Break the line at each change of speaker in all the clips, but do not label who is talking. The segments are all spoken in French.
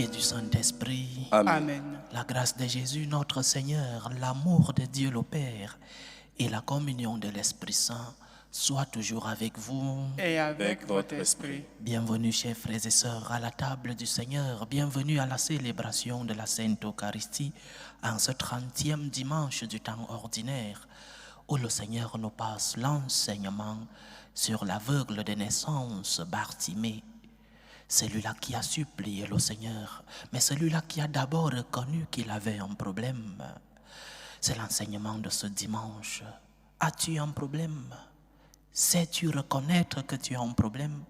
et du Saint-Esprit.
Amen.
La grâce de Jésus, notre Seigneur, l'amour de Dieu le Père et la communion de l'Esprit Saint soient toujours avec vous.
Et avec votre esprit.
Bienvenue, chers frères et sœurs, à la table du Seigneur. Bienvenue à la célébration de la Sainte Eucharistie en ce 30e dimanche du temps ordinaire où le Seigneur nous passe l'enseignement sur l'aveugle de naissance, Bartimée. Celui-là qui a supplié le Seigneur, mais celui-là qui a d'abord reconnu qu'il avait un problème. C'est l'enseignement de ce dimanche. As-tu un problème? Sais-tu reconnaître que tu as un problème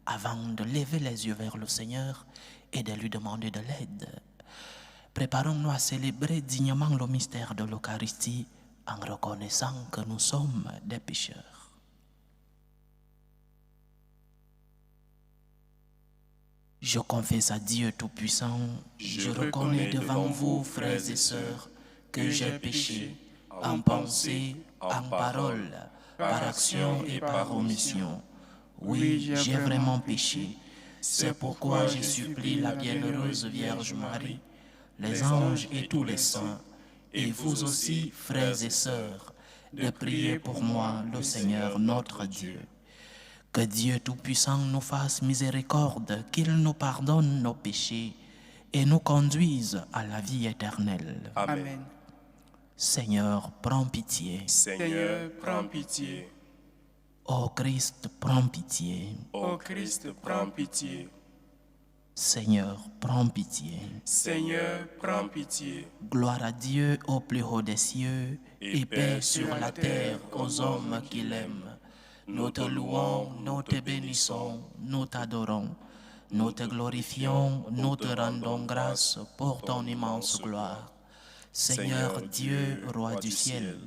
avant de lever les yeux vers le Seigneur et de lui demander de l'aide? Préparons-nous à célébrer dignement le mystère de l'Eucharistie en reconnaissant que nous sommes des pécheurs. Je confesse à Dieu Tout-Puissant, je reconnais devant vous, frères et sœurs, que j'ai péché en pensée, en parole, par action et par omission. Oui, j'ai vraiment péché. C'est pourquoi je supplie la bienheureuse Vierge Marie, les anges et tous les saints, et vous aussi, frères et sœurs, de prier pour moi, le Seigneur notre Dieu. Que Dieu Tout-Puissant nous fasse miséricorde, qu'il nous pardonne nos péchés et nous conduise à la vie éternelle.
Amen.
Seigneur, prends pitié.
Seigneur, prends pitié.
Ô Christ, prends pitié.
Ô Christ, prends pitié.
Seigneur, prends pitié.
Seigneur, prends pitié.
Gloire à Dieu au plus haut des cieux et paix sur la terre aux hommes qu'il aime. Nous te louons, nous te bénissons, nous t'adorons, nous te glorifions, nous te rendons grâce pour ton immense gloire. Seigneur Dieu, Roi du ciel,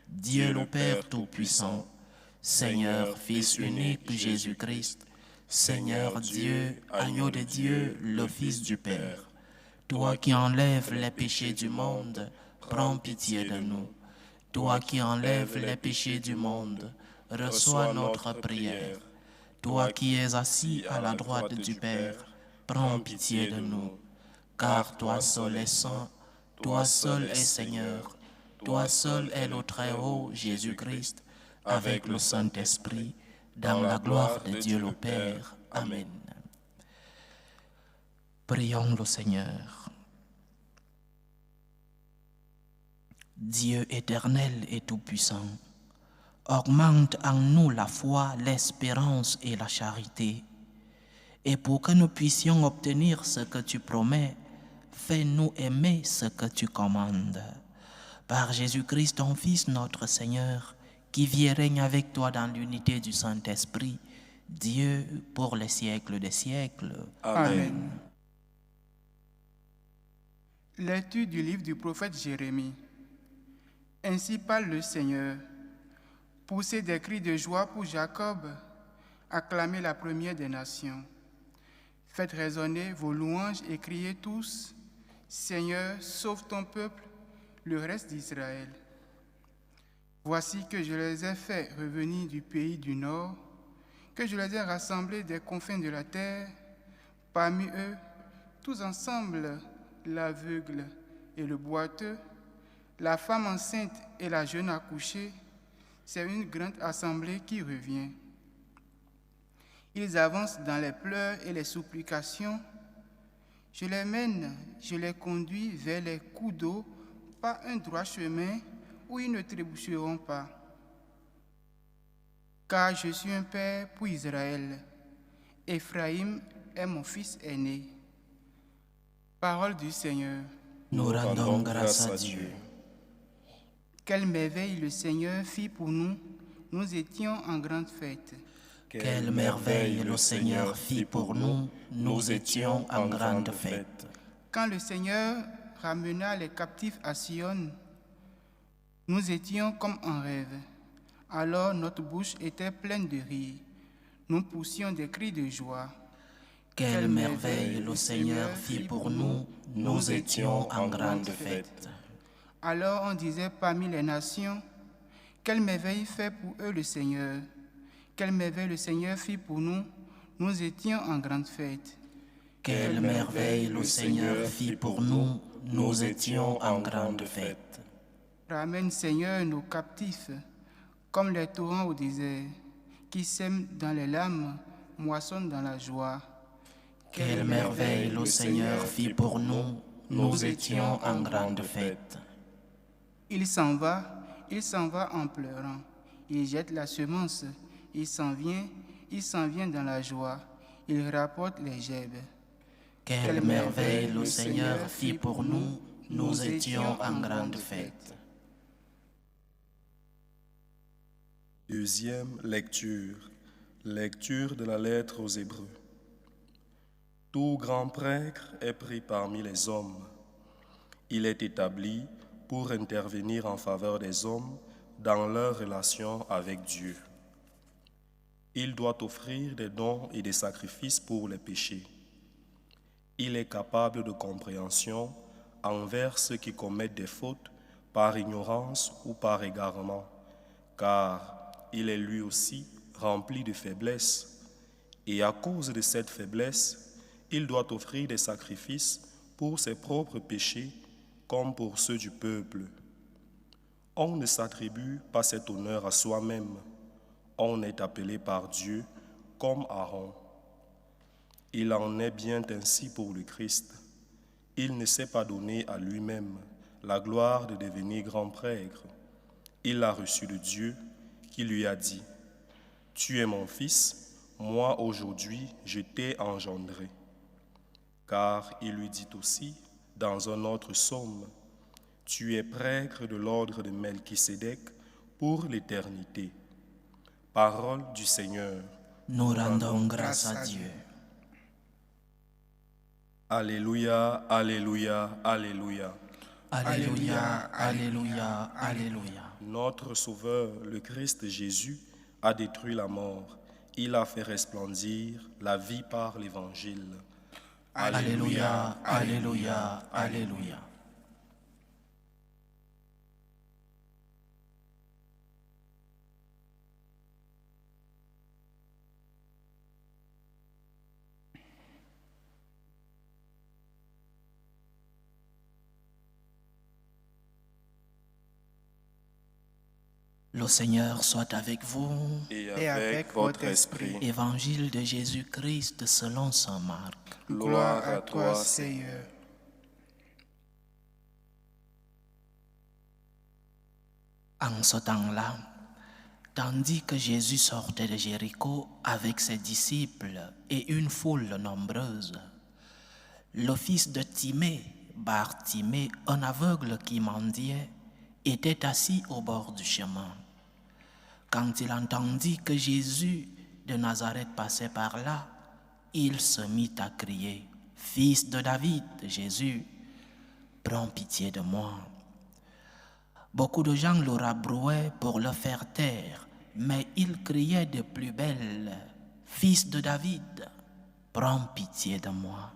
Dieu le Père Tout-Puissant, Seigneur Fils unique Jésus-Christ, Seigneur Dieu, agneau de Dieu, le Fils du Père, toi qui enlèves les péchés du monde, prends pitié de nous. Toi qui enlèves les péchés du monde, reçois notre prière. Toi qui es assis à la droite du Père, prends pitié de nous. Car toi seul es saint, toi seul es Seigneur, toi seul est le Très-Haut Jésus-Christ, avec le Saint-Esprit, dans la gloire de Dieu le Père. Amen. Prions le Seigneur. Dieu éternel et tout-puissant, augmente en nous la foi, l'espérance et la charité. Et pour que nous puissions obtenir ce que tu promets, fais-nous aimer ce que tu commandes. Par Jésus-Christ, ton Fils, notre Seigneur, qui vit et règne avec toi dans l'unité du Saint-Esprit, Dieu pour les siècles des siècles.
Amen. Lecture du livre du prophète Jérémie. Ainsi parle le Seigneur. Poussez des cris de joie pour Jacob, acclamez la première des nations. Faites résonner vos louanges et criez tous, Seigneur, sauve ton peuple, le reste d'Israël. Voici que je les ai fait revenir du pays du Nord, que je les ai rassemblés des confins de la terre. Parmi eux, tous ensemble, l'aveugle et le boiteux, la femme enceinte et la jeune accouchée, c'est une grande assemblée qui revient. Ils avancent dans les pleurs et les supplications. Je les mène, je les conduis vers les coups d'eau, pas un droit chemin où ils ne trébucheront pas. Car je suis un père pour Israël. Éphraïm est mon fils aîné. Parole du Seigneur.
Nous rendons grâce à Dieu.
Quelle merveille le Seigneur fit pour nous, nous étions en grande fête.
Quelle merveille le Seigneur fit pour nous, nous étions en grande fête.
Quand le Seigneur ramena les captifs à Sion, nous étions comme en rêve. Alors notre bouche était pleine de rire. Nous poussions des cris de joie.
Quelle merveille le Seigneur fit pour nous, nous étions en grande fête.
Alors on disait parmi les nations, quelle merveille fait pour eux le Seigneur. Quelle merveille le Seigneur fit pour nous, nous étions en grande fête.
Quelle merveille le Seigneur fit pour nous, nous étions en grande fête.
Ramène, Seigneur, nos captifs, comme les torrents au désert, qui sèment dans les larmes, moissonnent dans la joie.
Quelle merveille le Seigneur fit pour nous, nous étions en grande fête.
Il s'en va en pleurant. Il jette la semence, il s'en vient dans la joie. Il rapporte les gerbes.
Quelle merveille le Seigneur fit pour nous, nous étions en grande fête.
Deuxième lecture. Lecture de la lettre aux Hébreux. Tout grand prêtre est pris parmi les hommes. Il est établi pour intervenir en faveur des hommes dans leur relation avec Dieu. Il doit offrir des dons et des sacrifices pour les péchés. Il est capable de compréhension envers ceux qui commettent des fautes par ignorance ou par égarement, car il est lui aussi rempli de faiblesse, et à cause de cette faiblesse, il doit offrir des sacrifices pour ses propres péchés comme pour ceux du peuple. On ne s'attribue pas cet honneur à soi-même. On est appelé par Dieu comme Aaron. Il en est bien ainsi pour le Christ. Il ne s'est pas donné à lui-même la gloire de devenir grand prêtre. Il l'a reçu de Dieu qui lui a dit : « Tu es mon fils, moi aujourd'hui je t'ai engendré. » Car il lui dit aussi dans un autre psaume : « Tu es prêtre de l'ordre de Melchisédek pour l'éternité. » Parole du Seigneur.
Nous rendons grâce à Dieu.
Alléluia, Alléluia, Alléluia.
Alléluia, Alléluia, Alléluia.
Notre Sauveur, le Christ Jésus, a détruit la mort. Il a fait resplendir la vie par l'Évangile.
Alléluia, Alléluia, Alléluia. Le Seigneur soit avec vous.
Et avec votre esprit.
Évangile de Jésus-Christ selon saint Marc.
Gloire à toi, Seigneur.
En ce temps-là, tandis que Jésus sortait de Jéricho avec ses disciples et une foule nombreuse, le fils de Timée, Bartimée, un aveugle qui mendiait, était assis au bord du chemin. Quand il entendit que Jésus de Nazareth passait par là, il se mit à crier : « Fils de David, Jésus, prends pitié de moi. » Beaucoup de gens le rabrouaient pour le faire taire, mais il criait de plus belle : « Fils de David, prends pitié de moi. »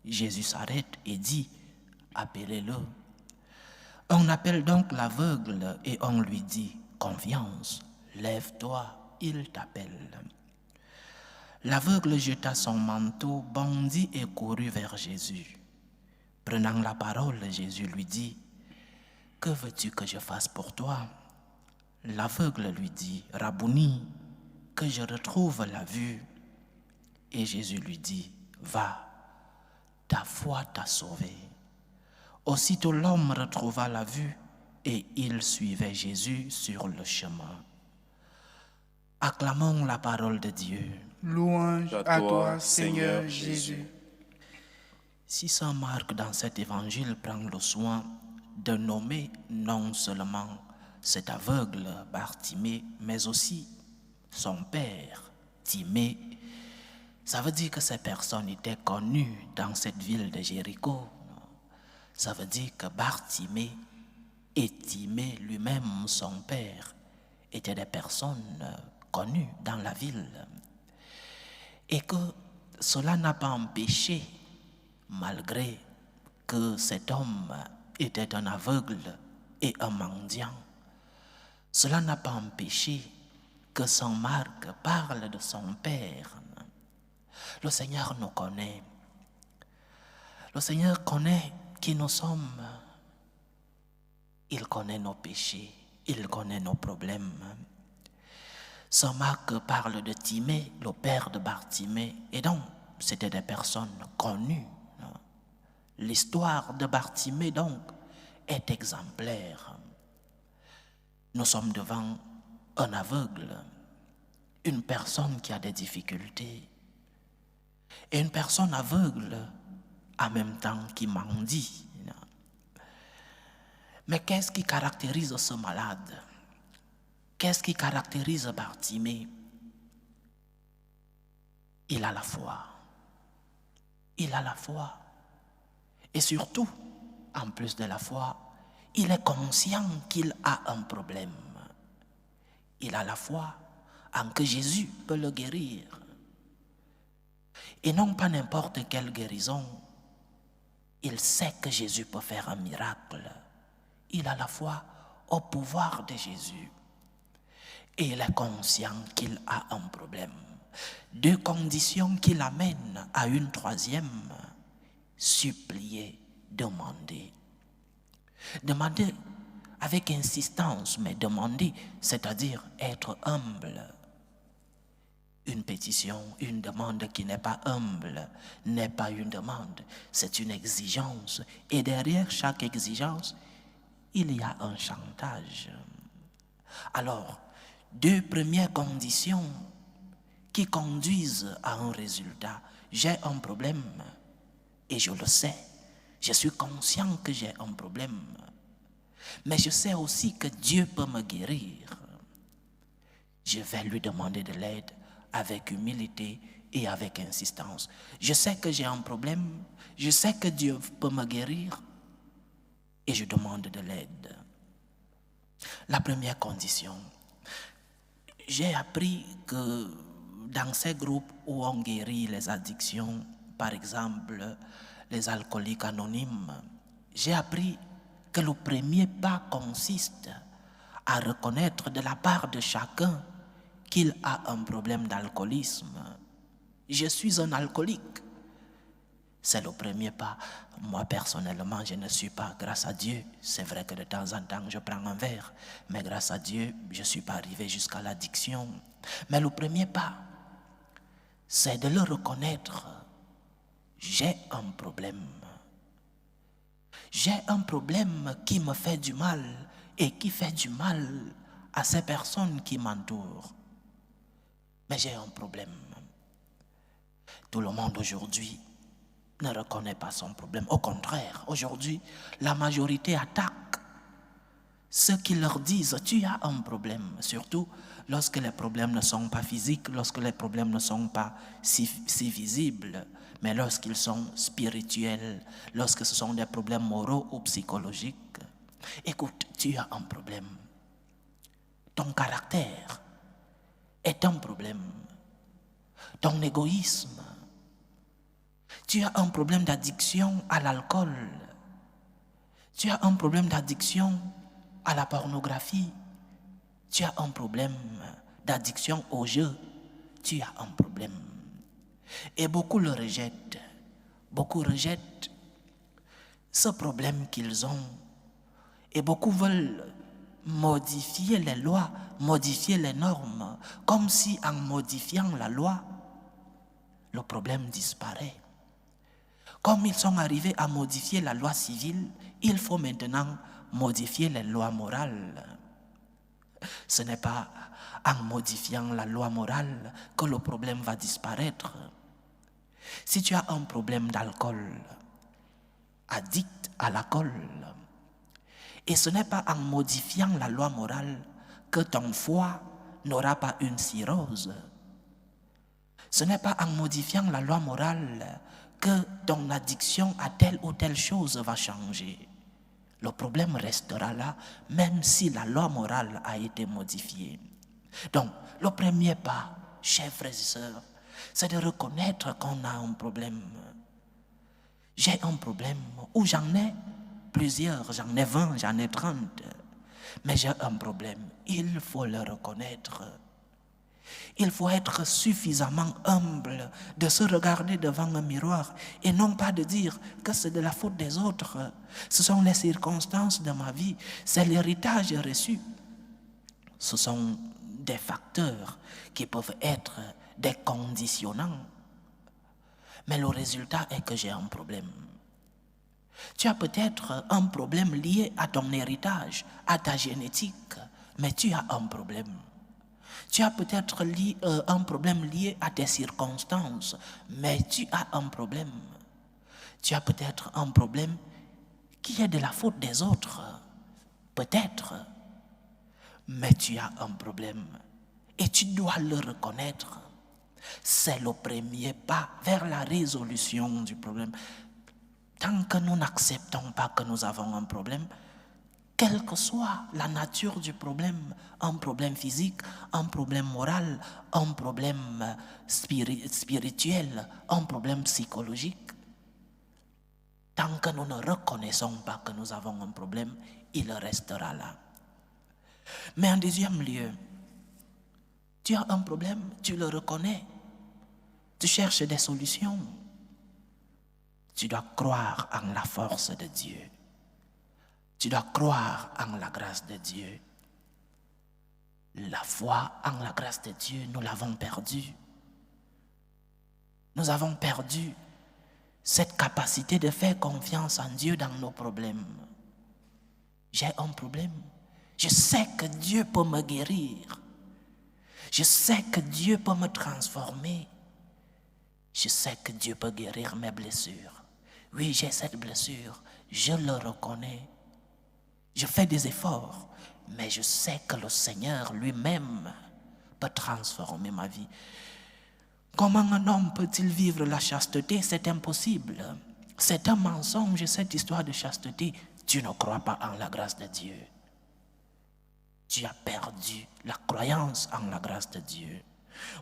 Jésus s'arrête et dit : « Appelez-le. » On appelle donc l'aveugle et on lui dit : « Confiance, lève-toi, il t'appelle. » L'aveugle jeta son manteau, bondit et courut vers Jésus. Prenant la parole, Jésus lui dit : « Que veux-tu que je fasse pour toi ? » L'aveugle lui dit : « Rabouni, que je retrouve la vue. » Et Jésus lui dit : « Va, ta foi t'a sauvé. » Aussitôt l'homme retrouva la vue et il suivait Jésus sur le chemin. Acclamons la parole de Dieu.
Louange à toi, Seigneur Jésus.
Si saint Marc dans cet évangile prend le soin de nommer non seulement cet aveugle Bartimée, mais aussi son père Timée, ça veut dire que ces personnes étaient connues dans cette ville de Jéricho. Ça veut dire que Bartimée et Timée lui-même, son père, étaient des personnes connues dans la ville. Et que cela n'a pas empêché, malgré que cet homme était un aveugle et un mendiant, cela n'a pas empêché que saint Marc parle de son père. Le Seigneur nous connaît. Le Seigneur connaît qui nous sommes. Il connaît nos péchés, il connaît nos problèmes. Saint Marc parle de Timée, le père de Bartimée, et donc c'était des personnes connues. L'histoire de Bartimée donc est exemplaire. Nous sommes devant un aveugle, une personne qui a des difficultés, et une personne aveugle en même temps qui mendie. Mais qu'est-ce qui caractérise ce malade? Qu'est-ce qui caractérise Bartimée? Il a la foi. Il a la foi. Et surtout, en plus de la foi, il est conscient qu'il a un problème. Il a la foi en que Jésus peut le guérir. Et non pas n'importe quelle guérison. Il sait que Jésus peut faire un miracle. Il a la foi au pouvoir de Jésus. Et il est conscient qu'il a un problème. Deux conditions qui l'amènent à une troisième: supplier, demander. Demander avec insistance, mais demander, c'est-à-dire être humble. Une pétition, une demande qui n'est pas humble, n'est pas une demande, c'est une exigence. Et derrière chaque exigence, il y a un chantage. Alors, deux premières conditions qui conduisent à un résultat. J'ai un problème et je le sais. Je suis conscient que j'ai un problème. Mais je sais aussi que Dieu peut me guérir. Je vais lui demander de l'aide avec humilité et avec insistance. Je sais que j'ai un problème. Je sais que Dieu peut me guérir. Et je demande de l'aide. La première condition, j'ai appris que dans ces groupes où on guérit les addictions, par exemple les alcooliques anonymes, j'ai appris que le premier pas consiste à reconnaître de la part de chacun qu'il a un problème d'alcoolisme. Je suis un alcoolique. C'est le premier pas. Moi, personnellement, je ne suis pas, grâce à Dieu. C'est vrai que de temps en temps, je prends un verre. Mais grâce à Dieu, je ne suis pas arrivé jusqu'à l'addiction. Mais le premier pas, c'est de le reconnaître. J'ai un problème. J'ai un problème qui me fait du mal et qui fait du mal à ces personnes qui m'entourent. Mais j'ai un problème. Tout le monde aujourd'hui ne reconnaît pas son problème. Au contraire, aujourd'hui, la majorité attaque ceux qui leur disent « tu as un problème », surtout lorsque les problèmes ne sont pas physiques, lorsque les problèmes ne sont pas si visibles, mais lorsqu'ils sont spirituels, lorsque ce sont des problèmes moraux ou psychologiques. Écoute, tu as un problème. Ton caractère est un problème. Ton égoïsme. Tu as un problème d'addiction à l'alcool. Tu as un problème d'addiction à la pornographie. Tu as un problème d'addiction au jeu. Tu as un problème. Et beaucoup le rejettent. Beaucoup rejettent ce problème qu'ils ont. Et beaucoup veulent modifier les lois, modifier les normes, comme si en modifiant la loi, le problème disparaît. Comme ils sont arrivés à modifier la loi civile, il faut maintenant modifier les lois morales. Ce n'est pas en modifiant la loi morale que le problème va disparaître. Si tu as un problème d'alcool, addict à l'alcool, et ce n'est pas en modifiant la loi morale que ton foie n'aura pas une cirrhose. Ce n'est pas en modifiant la loi morale que ton addiction à telle ou telle chose va changer. Le problème restera là, même si la loi morale a été modifiée. Donc, le premier pas, chers frères et sœurs, c'est de reconnaître qu'on a un problème. J'ai un problème, ou j'en ai plusieurs, j'en ai 20, j'en ai 30, mais j'ai un problème. Il faut le reconnaître. Il faut être suffisamment humble de se regarder devant un miroir et non pas de dire que c'est de la faute des autres. Ce sont les circonstances de ma vie, c'est l'héritage reçu. Ce sont des facteurs qui peuvent être des conditionnants. Mais le résultat est que j'ai un problème. Tu as peut-être un problème lié à ton héritage, à ta génétique, mais tu as un problème. Tu as peut-être un problème lié à tes circonstances, mais tu as un problème. Tu as peut-être un problème qui est de la faute des autres, peut-être, mais tu as un problème et tu dois le reconnaître. C'est le premier pas vers la résolution du problème. Tant que nous n'acceptons pas que nous avons un problème, quelle que soit la nature du problème, un problème physique, un problème moral, un problème spirituel, un problème psychologique, tant que nous ne reconnaissons pas que nous avons un problème, il restera là. Mais en deuxième lieu, tu as un problème, tu le reconnais, tu cherches des solutions. Tu dois croire en la force de Dieu. Tu dois croire en la grâce de Dieu. La foi en la grâce de Dieu, nous l'avons perdue. Nous avons perdu cette capacité de faire confiance en Dieu dans nos problèmes. J'ai un problème. Je sais que Dieu peut me guérir. Je sais que Dieu peut me transformer. Je sais que Dieu peut guérir mes blessures. Oui, j'ai cette blessure. Je le reconnais. Je fais des efforts, mais je sais que le Seigneur lui-même peut transformer ma vie. Comment un homme peut-il vivre la chasteté? C'est impossible. C'est un mensonge, cette histoire de chasteté. Tu ne crois pas en la grâce de Dieu. Tu as perdu la croyance en la grâce de Dieu.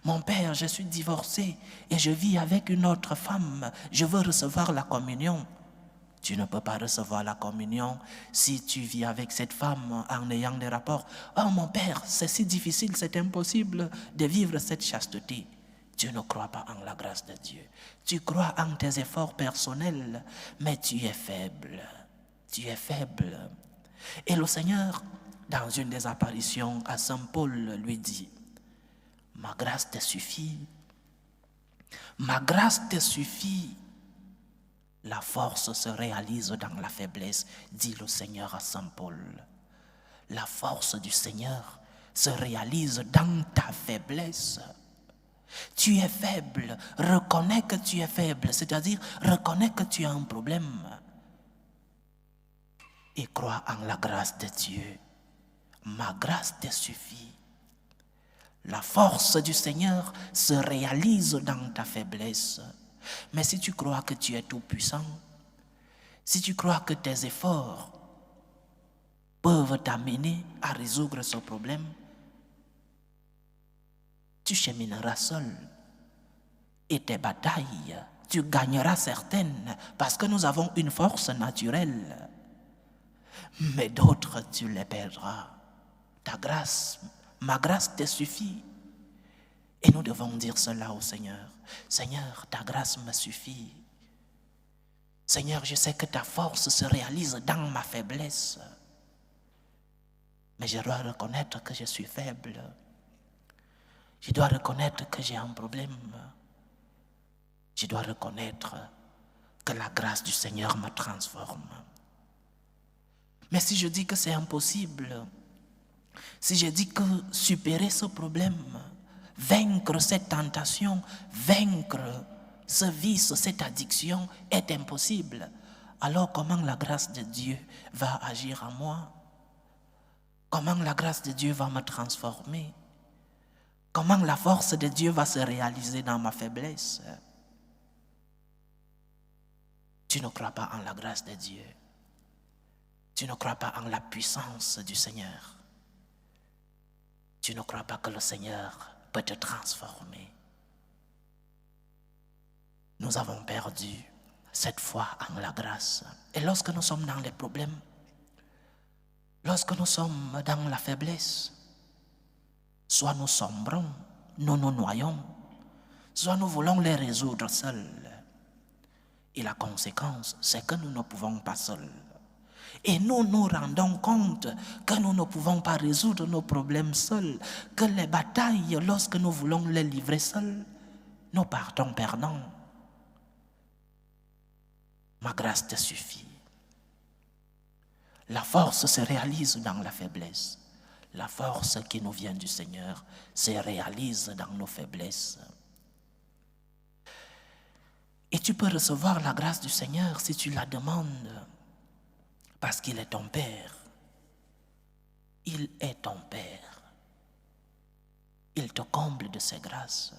Mon père, je suis divorcé et je vis avec une autre femme. Je veux recevoir la communion. Tu ne peux pas recevoir la communion si tu vis avec cette femme en ayant des rapports. Oh mon père, c'est si difficile, c'est impossible de vivre cette chasteté. Tu ne crois pas en la grâce de Dieu. Tu crois en tes efforts personnels, mais tu es faible. Tu es faible. Et le Seigneur, dans une des apparitions à Saint Paul, lui dit, « Ma grâce te suffit. Ma grâce te suffit. » La force se réalise dans la faiblesse, dit le Seigneur à Saint Paul. La force du Seigneur se réalise dans ta faiblesse. Tu es faible, reconnais que tu es faible, c'est-à-dire reconnais que tu as un problème. Et crois en la grâce de Dieu. Ma grâce te suffit. La force du Seigneur se réalise dans ta faiblesse. Mais si tu crois que tu es tout puissant, si tu crois que tes efforts peuvent t'amener à résoudre ce problème, tu chemineras seul. Et tes batailles, tu gagneras certaines parce que nous avons une force naturelle. Mais d'autres, tu les perdras. Ta grâce, ma grâce te suffit. Et nous devons dire cela au Seigneur. Seigneur, ta grâce me suffit. Seigneur, je sais que ta force se réalise dans ma faiblesse. Mais je dois reconnaître que je suis faible. Je dois reconnaître que j'ai un problème. Je dois reconnaître que la grâce du Seigneur me transforme. Mais si je dis que c'est impossible, si je dis que supérer ce problème, vaincre cette tentation, vaincre ce vice, cette addiction est impossible, alors comment la grâce de Dieu va agir en moi? Comment la grâce de Dieu va me transformer? Comment la force de Dieu va se réaliser dans ma faiblesse? Tu ne crois pas en la grâce de Dieu. Tu ne crois pas en la puissance du Seigneur. Tu ne crois pas que le Seigneur peut te transformer. Nous avons perdu cette foi en la grâce. Et lorsque nous sommes dans les problèmes, lorsque nous sommes dans la faiblesse, soit nous sombrons nous nous noyons, soit nous voulons les résoudre seuls. Et la conséquence, c'est que nous ne pouvons pas seuls. Et nous nous rendons compte que nous ne pouvons pas résoudre nos problèmes seuls, que les batailles, lorsque nous voulons les livrer seuls, nous partons perdants. Ma grâce te suffit. La force se réalise dans la faiblesse. La force qui nous vient du Seigneur se réalise dans nos faiblesses. Et tu peux recevoir la grâce du Seigneur si tu la demandes, parce qu'il est ton Père. Il est ton Père. Il te comble de ses grâces.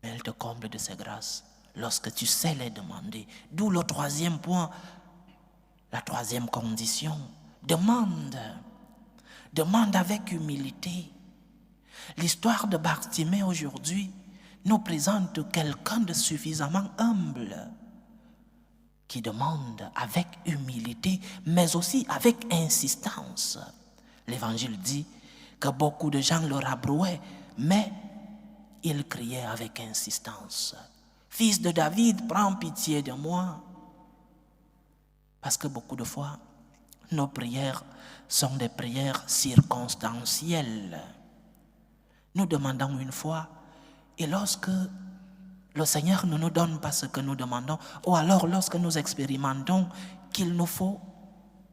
Mais il te comble de ses grâces lorsque tu sais les demander. D'où le troisième point, la troisième condition. Demande. Demande avec humilité. L'histoire de Bartimée aujourd'hui nous présente quelqu'un de suffisamment humble qui demande avec humilité, mais aussi avec insistance. L'Évangile dit que beaucoup de gens le rabrouaient, mais il criait avec insistance. « Fils de David, prends pitié de moi. » Parce que beaucoup de fois, nos prières sont des prières circonstancielles. Nous demandons une fois, et lorsque le Seigneur ne nous donne pas ce que nous demandons, ou alors lorsque nous expérimentons qu'il nous faut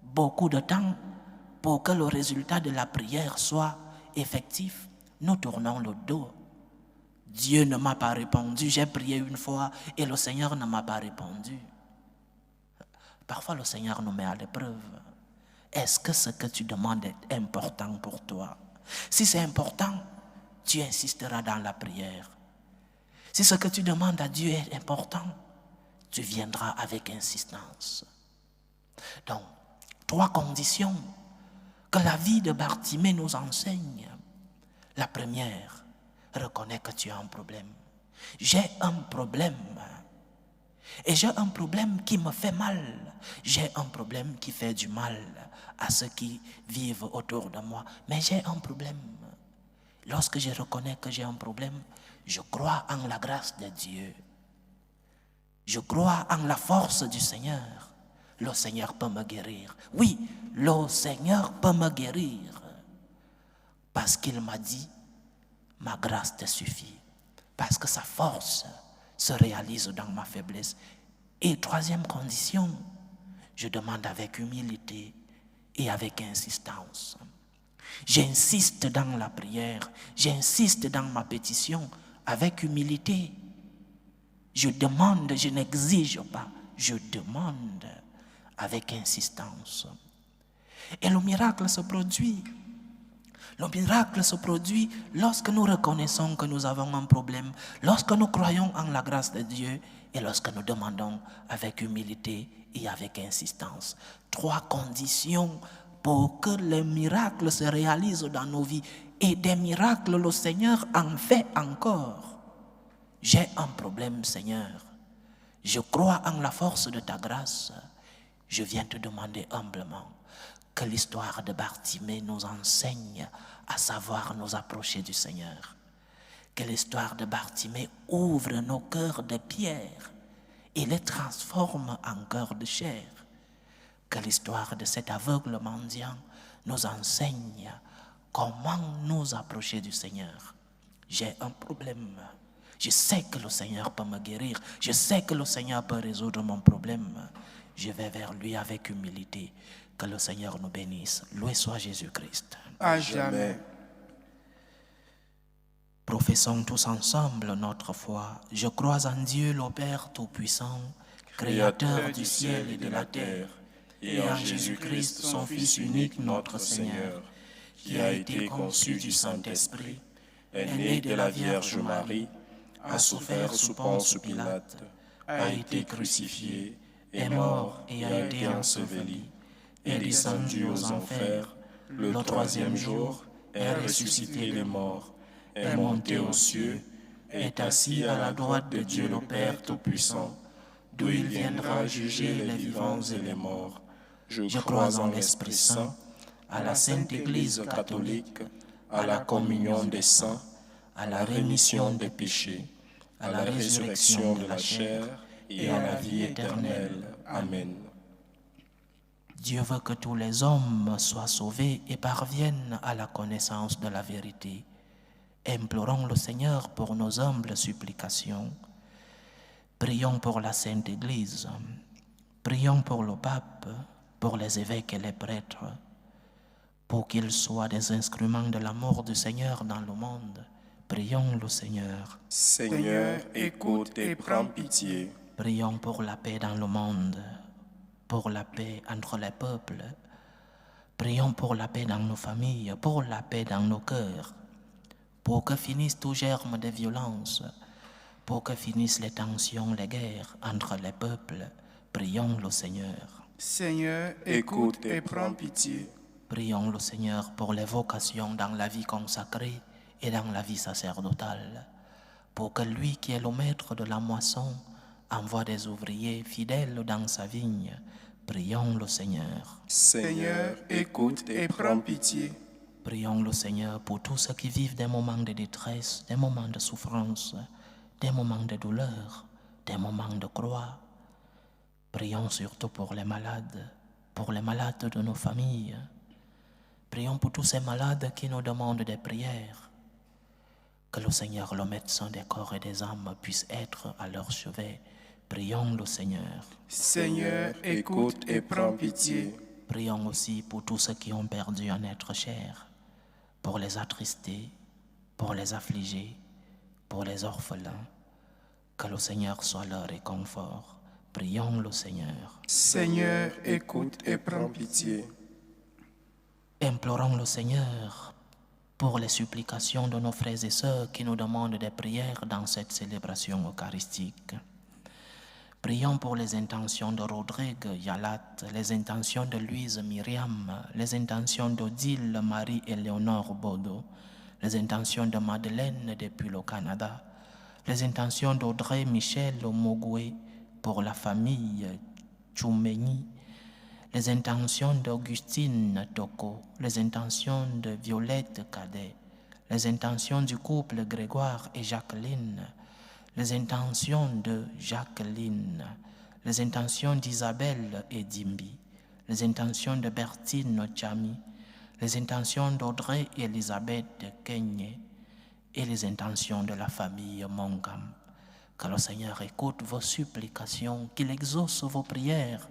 beaucoup de temps pour que le résultat de la prière soit effectif, nous tournons le dos. Dieu ne m'a pas répondu, j'ai prié une fois et le Seigneur ne m'a pas répondu. Parfois le Seigneur nous met à l'épreuve. Est-ce que ce que tu demandes est important pour toi? Si c'est important, tu insisteras dans la prière. Si ce que tu demandes à Dieu est important, tu viendras avec insistance. Donc, 3 conditions que la vie de Bartimée nous enseigne. La première, reconnais que tu as un problème. J'ai un problème. Et j'ai un problème qui me fait mal. J'ai un problème qui fait du mal à ceux qui vivent autour de moi. Mais j'ai un problème. Lorsque je reconnais que j'ai un problème, je crois en la grâce de Dieu. Je crois en la force du Seigneur. Le Seigneur peut me guérir. Oui, le Seigneur peut me guérir. Parce qu'il m'a dit, ma grâce te suffit. Parce que sa force se réalise dans ma faiblesse. Et 3e condition, je demande avec humilité et avec insistance. J'insiste dans la prière, j'insiste dans ma pétition avec humilité. Je demande, je n'exige pas, je demande avec insistance. Et le miracle se produit. Le miracle se produit lorsque nous reconnaissons que nous avons un problème, lorsque nous croyons en la grâce de Dieu et lorsque nous demandons avec humilité et avec insistance. 3 conditions pour que les miracles se réalisent dans nos vies. Et des miracles, le Seigneur en fait encore. J'ai un problème, Seigneur. Je crois en la force de ta grâce. Je viens te demander humblement que l'histoire de Bartimée nous enseigne à savoir nous approcher du Seigneur. Que l'histoire de Bartimée ouvre nos cœurs de pierre et les transforme en cœurs de chair. Que l'histoire de cet aveugle mendiant nous enseigne comment nous approcher du Seigneur. J'ai un problème. Je sais que le Seigneur peut me guérir. Je sais que le Seigneur peut résoudre mon problème. Je vais vers lui avec humilité. Que le Seigneur nous bénisse. Loué soit Jésus-Christ.
À jamais.
Professons tous ensemble notre foi. Je crois en Dieu, le Père Tout-Puissant, Créateur du ciel et de la terre, et en Jésus-Christ, son Fils unique, notre Seigneur, qui a été conçu du Saint-Esprit, est né de la Vierge Marie, a souffert sous Ponce Pilate, a été crucifié, est mort et a été enseveli, est descendu aux enfers, le 3e jour est ressuscité des morts, est monté aux cieux, est assis à la droite de Dieu le Père Tout-Puissant, d'où il viendra juger les vivants et les morts. Je crois en l'Esprit Saint, à la Sainte Église catholique, à la communion des saints, à la rémission des péchés, à la résurrection de la chair et à la vie éternelle. Amen. Dieu veut que tous les hommes soient sauvés et parviennent à la connaissance de la vérité. Implorons le Seigneur pour nos humbles supplications. Prions pour la Sainte Église. Prions pour le pape, pour les évêques et les prêtres, pour qu'ils soient des instruments de l'amour du Seigneur dans le monde. Prions le Seigneur.
Seigneur, écoute et prends pitié.
Prions pour la paix dans le monde, pour la paix entre les peuples. Prions pour la paix dans nos familles, pour la paix dans nos cœurs, pour que finisse tout germe de violence, pour que finissent les tensions, les guerres entre les peuples. Prions le Seigneur.
Seigneur, écoute et prends pitié.
Prions le Seigneur pour les vocations dans la vie consacrée et dans la vie sacerdotale, pour que lui qui est le maître de la moisson envoie des ouvriers fidèles dans sa vigne. Prions le Seigneur.
Seigneur, écoute et prends pitié.
Prions le Seigneur pour tous ceux qui vivent des moments de détresse, des moments de souffrance, des moments de douleur, des moments de croix. Prions surtout pour les malades de nos familles. Prions pour tous ces malades qui nous demandent des prières. Que le Seigneur, le médecin des corps et des âmes, puisse être à leur chevet. Prions le Seigneur.
Seigneur, écoute et prends pitié.
Prions aussi pour tous ceux qui ont perdu un être cher, pour les attristés, pour les affligés, pour les orphelins. Que le Seigneur soit leur réconfort. Prions le Seigneur.
Seigneur, écoute et prends pitié.
Implorons le Seigneur pour les supplications de nos frères et sœurs qui nous demandent des prières dans cette célébration eucharistique. Prions pour les intentions de Rodrigue Yalat, les intentions de Louise Myriam, les intentions d'Odile Marie-Éléonore Bodo, les intentions de Madeleine depuis le Canada, les intentions d'Audrey Michel Omogwe pour la famille Tchoumeni, les intentions d'Augustine Toko, les intentions de Violette Cadet, les intentions du couple Grégoire et Jacqueline, les intentions de Jacqueline, les intentions d'Isabelle et Dimbi, les intentions de Bertine Chami, les intentions d'Audrey et Elisabeth Kenye et les intentions de la famille Mongam. Que le Seigneur écoute vos supplications, qu'il exauce vos prières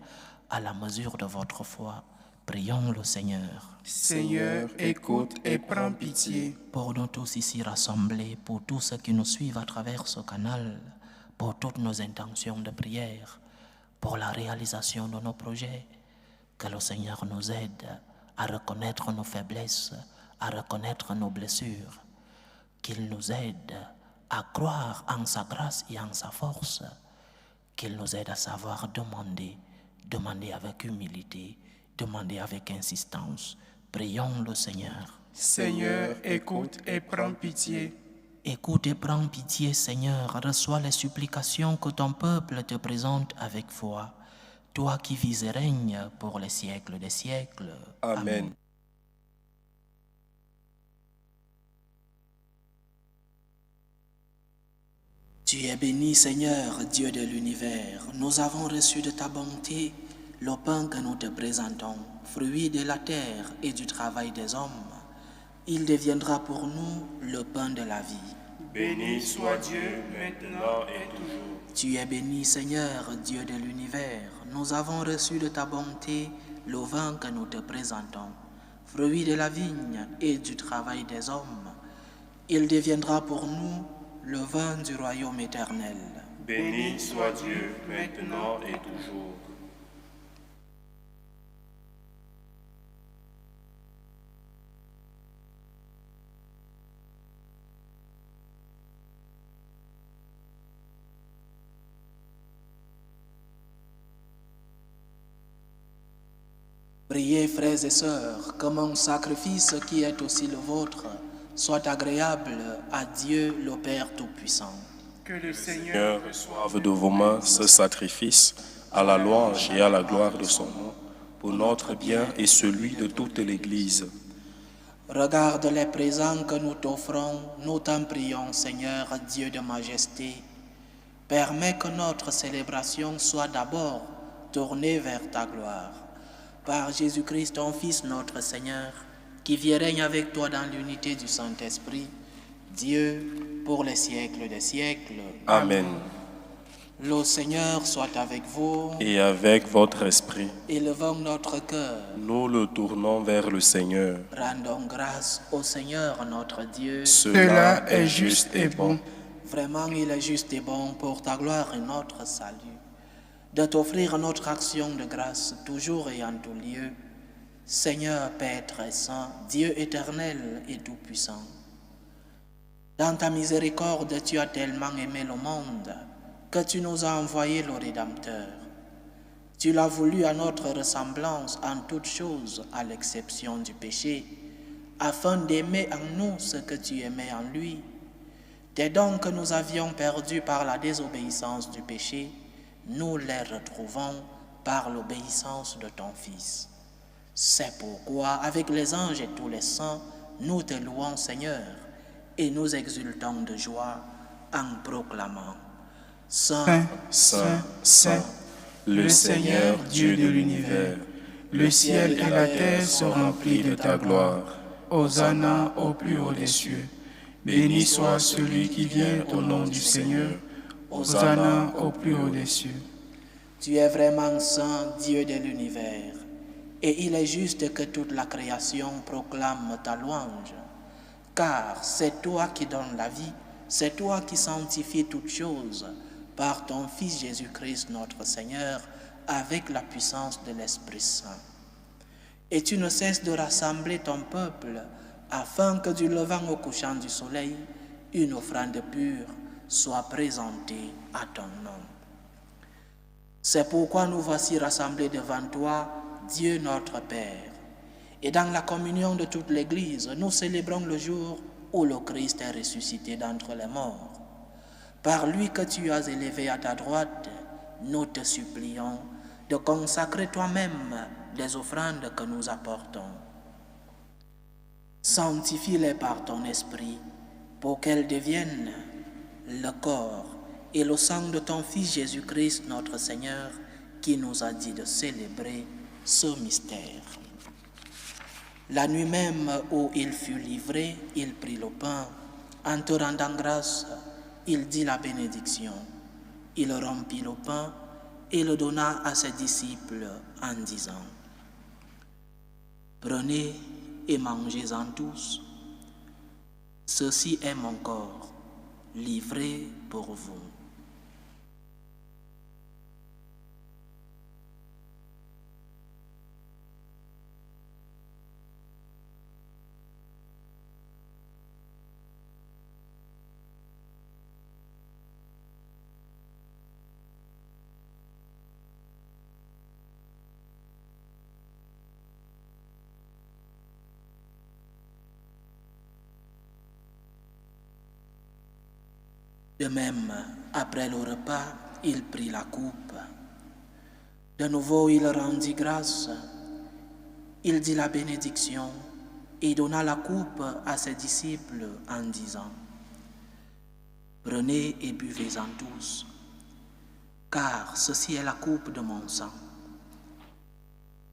à la mesure de votre foi. Prions le Seigneur.
Seigneur, écoute et prends pitié.
Pour nous tous ici rassemblés, pour tous ceux qui nous suivent à travers ce canal, pour toutes nos intentions de prière, pour la réalisation de nos projets, que le Seigneur nous aide à reconnaître nos faiblesses, à reconnaître nos blessures, qu'il nous aide à croire en sa grâce et en sa force, qu'il nous aide à savoir demander avec humilité, demander avec insistance. Prions le Seigneur.
Seigneur, écoute et prends pitié.
Écoute et prends pitié, Seigneur. Reçois les supplications que ton peuple te présente avec foi. Toi qui vis et règnes pour les siècles des siècles.
Amen.
Tu es béni, Seigneur, Dieu de l'univers. Nous avons reçu de ta bonté le pain que nous te présentons, fruit de la terre et du travail des hommes. Il deviendra pour nous le pain de la vie.
Béni soit Dieu, maintenant et toujours.
Tu es béni, Seigneur, Dieu de l'univers. Nous avons reçu de ta bonté le vin que nous te présentons, fruit de la vigne et du travail des hommes. Il deviendra pour nous le vin du royaume éternel.
Béni soit Dieu, maintenant et toujours.
Priez, frères et sœurs, que mon sacrifice qui est aussi le vôtre soit agréable à Dieu le Père Tout-Puissant.
Que le Seigneur
Seigneur, reçoive de vos mains ce sacrifice à la louange et à la gloire de son nom, pour notre bien et celui de toute l'Église.
Regarde les présents que nous t'offrons, nous t'en prions, Seigneur, Dieu de majesté. Permets que notre célébration soit d'abord tournée vers ta gloire. Par Jésus-Christ, ton Fils, notre Seigneur, qui vit et règne avec toi dans l'unité du Saint-Esprit, Dieu, pour les siècles des siècles.
Amen.
Le Seigneur soit avec vous.
Et avec votre esprit,
Élevons notre cœur.
nous le tournons vers le Seigneur.
Rendons grâce au Seigneur notre Dieu.
Cela est juste et bon.
Vraiment, il est juste et bon pour ta gloire et notre salut, de t'offrir notre action de grâce toujours et en tout lieu. Seigneur, Père très saint, Dieu éternel et tout-puissant, dans ta miséricorde, tu as tellement aimé le monde que tu nous as envoyé le Rédempteur. Tu l'as voulu à notre ressemblance en toutes choses, à l'exception du péché, afin d'aimer en nous ce que tu aimais en lui. Tes dons que nous avions perdus par la désobéissance du péché, nous les retrouvons par l'obéissance de ton Fils. C'est pourquoi, avec les anges et tous les saints, nous te louons, Seigneur, et nous exultons de joie en proclamant: Saint,
Saint, Saint, le Seigneur Dieu de l'univers,
Le ciel et la terre sont remplis de ta gloire. Hosanna au plus haut des cieux. Béni soit celui qui vient au nom du Seigneur. Hosanna au plus haut des cieux.
tu es vraiment Saint, Dieu de l'univers, et il est juste que toute la création proclame ta louange, car c'est toi qui donnes la vie, c'est toi qui sanctifies toutes choses par ton Fils Jésus-Christ notre Seigneur, avec la puissance de l'Esprit Saint. Et tu ne cesses de rassembler ton peuple, afin que du levant au couchant du soleil, une offrande pure soit présentée à ton nom. C'est pourquoi nous voici rassemblés devant toi, Dieu notre Père. Et dans la communion de toute l'Église, nous célébrons le jour où le Christ est ressuscité d'entre les morts. Par lui que tu as élevé à ta droite, nous te supplions de consacrer toi-même les offrandes que nous apportons. Sanctifie-les par ton esprit pour qu'elles deviennent le corps et le sang de ton Fils Jésus-Christ notre Seigneur, qui nous a dit de célébrer ce mystère. La nuit même où il fut livré, il prit le pain. En te rendant grâce, il dit la bénédiction. Il rompit le pain et le donna à ses disciples en disant: Prenez et mangez-en tous. Ceci est mon corps, livré pour vous. De même, après le repas, il prit la coupe. De nouveau, il rendit grâce. Il dit la bénédiction et donna la coupe à ses disciples en disant: Prenez et buvez-en tous, car ceci est la coupe de mon sang,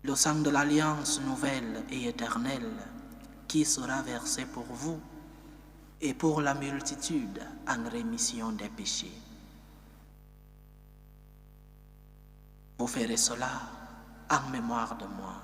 le sang de l'alliance nouvelle et éternelle qui sera versé pour vous et pour la multitude en rémission des péchés. Vous ferez cela en mémoire de moi.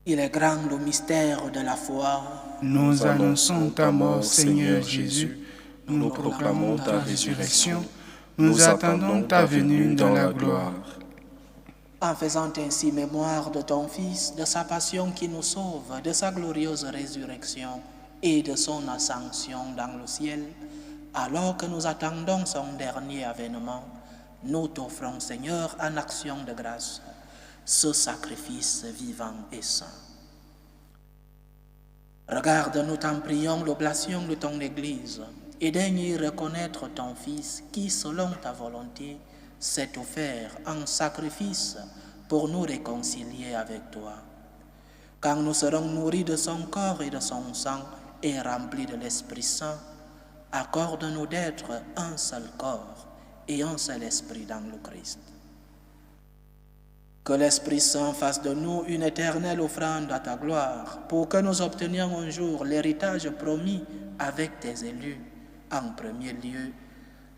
Il est grand le mystère de la foi.
Nous annonçons ta mort, Seigneur Jésus. Nous proclamons ta résurrection. Nous attendons ta venue dans la gloire.
En faisant ainsi mémoire de ton Fils, de sa passion qui nous sauve, de sa glorieuse résurrection et de son ascension dans le ciel, Alors que nous attendons son dernier avènement, nous t'offrons, Seigneur, en action de grâce, ce sacrifice vivant et saint. Regarde, nous t'en prions, l'oblation de ton Église, et daigne y reconnaître ton Fils qui, selon ta volonté, s'est offert en sacrifice pour nous réconcilier avec toi. Quand nous serons nourris de son corps et de son sang et remplis de l'Esprit Saint, accorde-nous d'être un seul corps et un seul esprit dans le Christ. Que l'Esprit Saint fasse de nous une éternelle offrande à ta gloire, pour que nous obtenions un jour l'héritage promis avec tes élus. En premier lieu,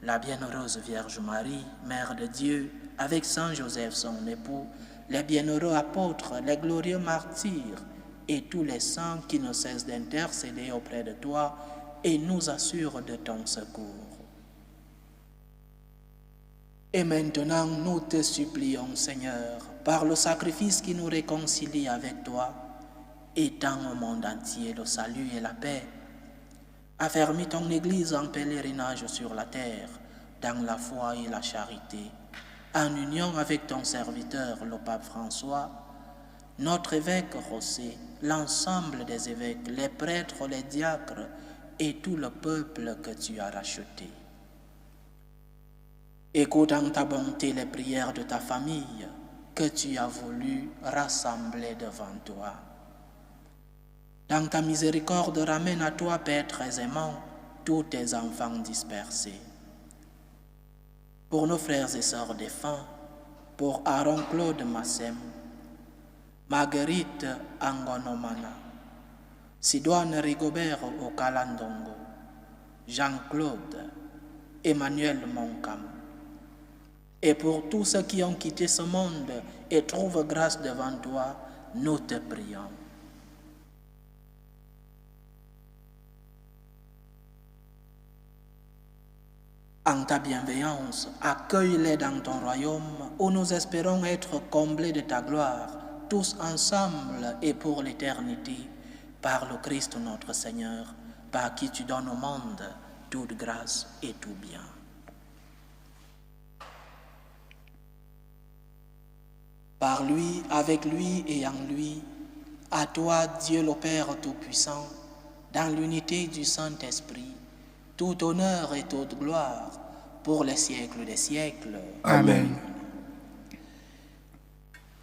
la bienheureuse Vierge Marie, Mère de Dieu, avec Saint Joseph son époux, les bienheureux apôtres, les glorieux martyrs et tous les saints qui ne cessent d'intercéder auprès de toi et nous assurent de ton secours. Et maintenant, nous te supplions, Seigneur, par le sacrifice qui nous réconcilie avec toi, étends au monde entier le salut et la paix. Affermis ton Église en pèlerinage sur la terre, dans la foi et la charité, en union avec ton serviteur, le pape François, notre évêque José, l'ensemble des évêques, les prêtres, les diacres et tout le peuple que tu as racheté. Écoute en ta bonté les prières de ta famille que tu as voulu rassembler devant toi. Dans ta miséricorde, ramène à toi, Père très aimant, tous tes enfants dispersés. Pour nos frères et sœurs défunts, pour Aaron Claude Massem, Marguerite Angonomana, Sidoine Rigobert Okalandongo, Jean-Claude, Emmanuel Moncam, et pour tous ceux qui ont quitté ce monde et trouvent grâce devant toi, nous te prions. En ta bienveillance, accueille-les dans ton royaume où nous espérons être comblés de ta gloire, tous ensemble et pour l'éternité, par le Christ notre Seigneur, par qui tu donnes au monde toute grâce et tout bien. Par lui, avec lui et en lui, à toi, Dieu le Père Tout-Puissant, dans l'unité du Saint-Esprit, tout honneur et toute gloire pour les siècles des siècles.
Amen.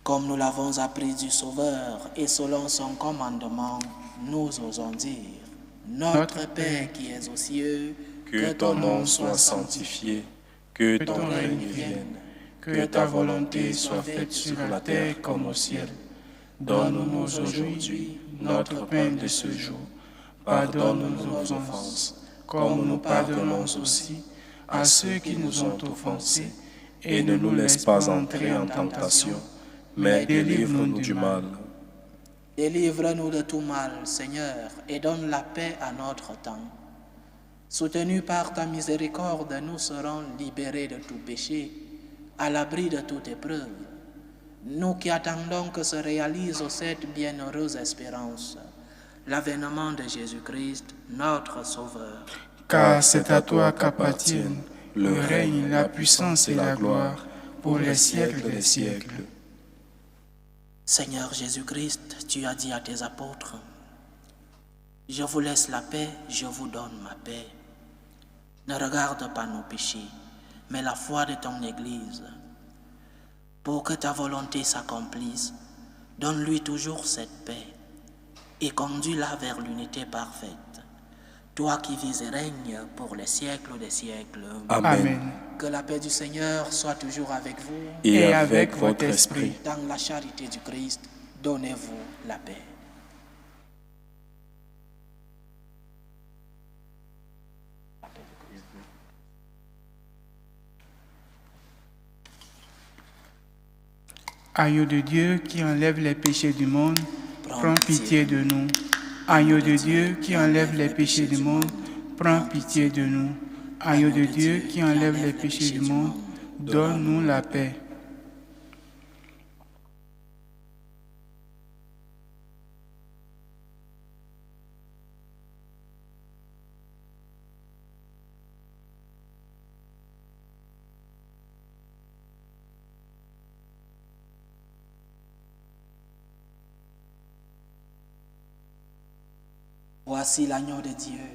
Comme nous l'avons appris du Sauveur et selon son commandement, nous osons dire, Notre Père qui es aux cieux,
Que ton nom soit sanctifié, que ton règne vienne, que ta volonté soit faite sur la terre comme au ciel. Donne-nous aujourd'hui notre pain de ce jour. Pardonne-nous nos offenses, comme nous pardonnons aussi à ceux qui nous ont offensés. Et ne nous laisse pas entrer en tentation, mais délivre-nous du mal.
Délivre-nous de tout mal, Seigneur, et donne la paix à notre temps. Soutenus par ta miséricorde, nous serons libérés de tout péché, à l'abri de toute épreuve. Nous qui attendons que se réalise cette bienheureuse espérance, l'avènement de Jésus-Christ, notre Sauveur.
Car c'est à toi qu'appartiennent le règne, la puissance et la gloire pour les siècles des siècles.
Seigneur Jésus-Christ, tu as dit à tes apôtres, « Je vous laisse la paix, je vous donne ma paix. Ne regarde pas nos péchés, mais la foi de ton Église. Pour que ta volonté s'accomplisse, donne-lui toujours cette paix et conduis-la vers l'unité parfaite. Toi qui vis et règnes pour les siècles des siècles.
Amen.
Que la paix du Seigneur soit toujours avec vous.
Et avec votre esprit.
Dans la charité du Christ, donnez-vous la paix.
Agneau de Dieu qui enlève les péchés du monde, prends pitié de nous. Agneau de Dieu qui enlève les péchés du monde, prends pitié de nous. Agneau de Dieu qui enlève les péchés du monde, donne-nous la paix.
Voici l'agneau de Dieu.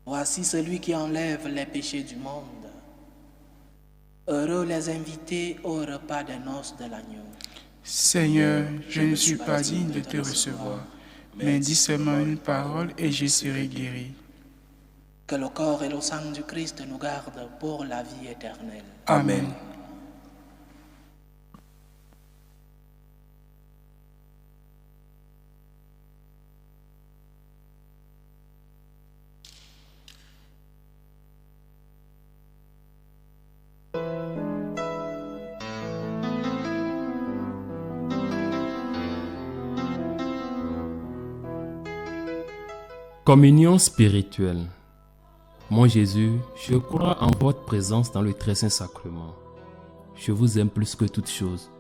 Voici celui qui enlève les péchés du monde. Heureux les invités au repas des noces de l'agneau.
Seigneur, je ne suis pas digne de te recevoir, mais dis seulement une parole et je serai guéri.
Que le corps et le sang du Christ nous gardent pour la vie éternelle.
Amen.
Communion spirituelle. Mon Jésus, je crois en votre présence dans le très saint sacrement. Je vous aime plus que toute chose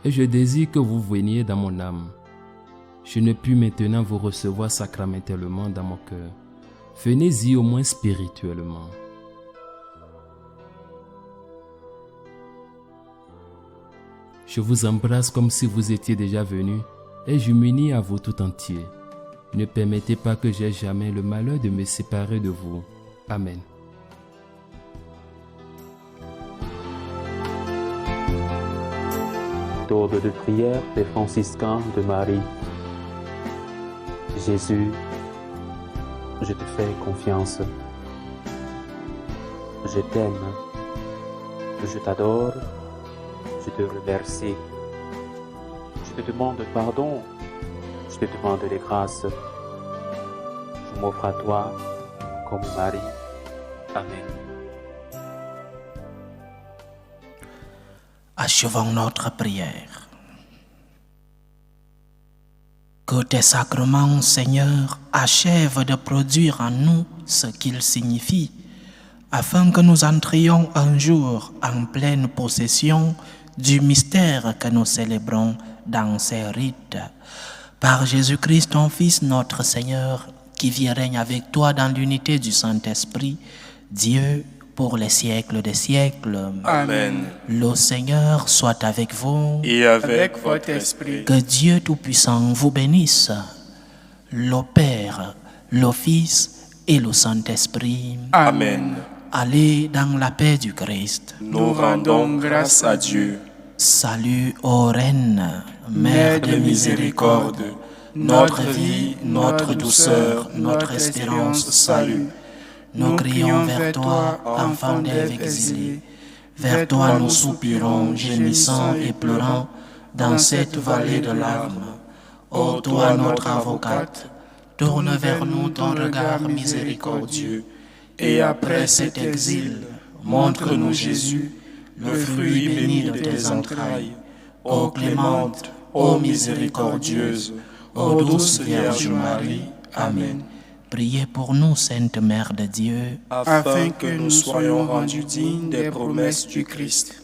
et je désire que vous veniez dans mon âme. Je ne puis maintenant vous recevoir sacramentellement dans mon cœur. Venez-y au moins spirituellement. Je vous embrasse comme si vous étiez déjà venu et je m'unis à vous tout entier. Ne permettez pas que j'aie jamais le malheur de me séparer de vous. Amen.
Méthode de prière des franciscains de Marie. Jésus, je te fais confiance. Je t'aime. Je t'adore. Je te remercie. Je te demande pardon. Je te demande les grâces. Je m'offre à toi comme Marie. Amen.
Achevons notre prière. Que tes sacrements, Seigneur, achèvent de produire en nous ce qu'ils signifient, afin que nous entrions un jour en pleine possession du mystère que nous célébrons dans ces rites. Par Jésus-Christ, ton Fils, notre Seigneur, qui vit et règne avec toi dans l'unité du Saint-Esprit, Dieu, pour les siècles des siècles.
Amen.
Le Seigneur soit avec vous.
Et avec votre esprit.
Que Dieu Tout-Puissant vous bénisse, le Père, le Fils et le Saint-Esprit.
Amen.
Allez dans la paix du Christ.
Nous rendons grâce à Dieu.
Salut ô Reine, Mère de miséricorde, notre vie, notre douceur, notre espérance, salut. Nous crions vers toi, enfant d'Ève exilé. Vers toi nous soupirons, gémissant et pleurant, dans cette vallée de larmes. Ô toi notre avocate, tourne vers nous ton regard miséricordieux, et après cet exil, montre-nous Jésus, le fruit béni de tes entrailles. Ô clémente, ô miséricordieuse, ô douce Vierge Marie. Amen. Priez pour nous, Sainte Mère de Dieu,
afin que nous soyons rendus dignes des promesses du Christ.